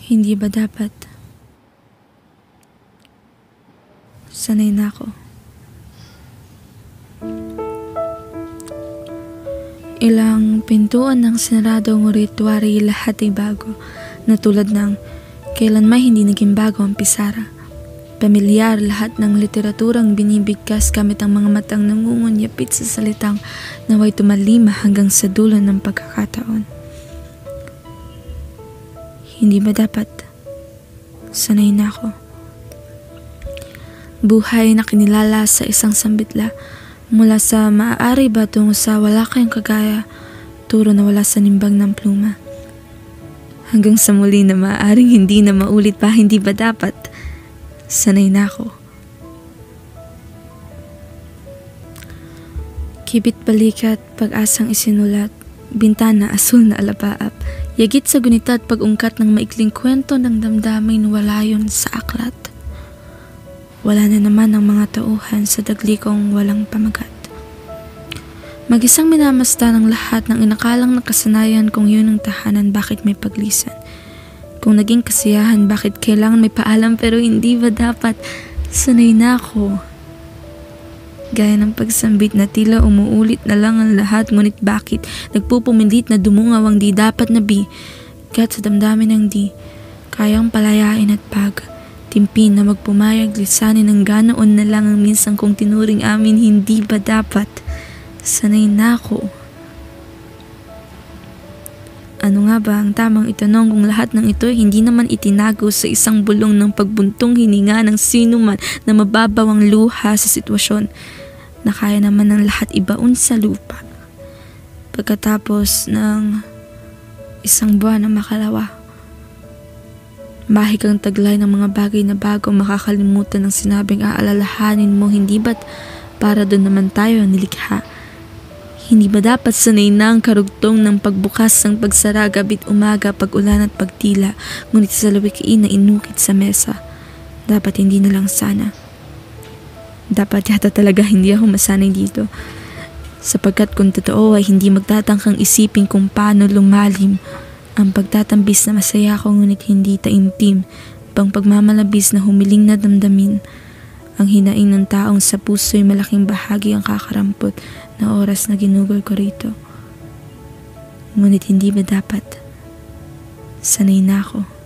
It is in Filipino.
Hindi ba dapat? Sanay na ako. Ilang pintuan ng sinarado ngunit wari lahat ay bago, na tulad ng kailanman hindi naging bago ang pisara. Pamilyar lahat ng literaturang binibigkas gamit ang mga matang nangungunyapit sa salitang naway tumalima hanggang sa dulo ng pagkakataon. Hindi ba dapat? Sanay na ako. Buhay na kinilala sa isang sambitla, mula sa maaari ba tungo sa wala kayong kagaya, turo na wala sa nimbang ng pluma. Hanggang sa muli na maaaring hindi na maulit pa, hindi ba dapat? Sanay na ako. Kibit balikat, pag-asang isinulat, bintana asul na alapaap, yagit sa gunita at pag-ungkat ng maikling kwento ng damdamin wala yun sa aklat. Wala na naman ang mga tauhan sa daglikong walang pamagat. Mag-isang minamasta ng lahat ng inakalang nakasanayan kung yun ang tahanan, bakit may paglisan? Kung naging kasiyahan, bakit kailangan may paalam, pero hindi ba dapat? Sanay na ako. Gaya ng pagsambit na tila umuulit na lang ang lahat, ngunit bakit nagpupumilit na dumungaw ang di dapat na bigat sa damdamin ng di kayang palayain at timpin na magpumayag, lisanin ng ganoon na lang ang minsan kong tinuring amin, hindi ba dapat? Sanay na ako. Ano nga ba ang tamang itanong kung lahat ng ito hindi naman itinago sa isang bulong ng pagbuntong hininga ng sino man na mababaw ang luha sa sitwasyon na kaya naman ng lahat ibaon sa lupa pagkatapos ng isang buwan na makalawa. Mahig ang taglay ng mga bagay na bago makakalimutan ng sinabing aalalahanin mo, hindi ba't para doon naman tayo nilikha? Hindi ba dapat sanay na ang karugtong ng pagbukas ng pagsara, gabit umaga, pag-ulan at pagtila, ngunit sa lawikiin na inukit sa mesa? Dapat hindi na lang sana. Dapat yata talaga hindi ako masanay dito. Sapagkat kung totoo ay hindi magtatangkang isipin kung paano lumalim ang pagtatambis na masaya ko ngunit hindi taimtim, pang pagmamalabis na humiling na damdamin. Ang hinaing ng taong sa puso'y malaking bahagi ang kakarampot na oras na ginugol ko rito. Ngunit hindi ba dapat? Sanay na ako.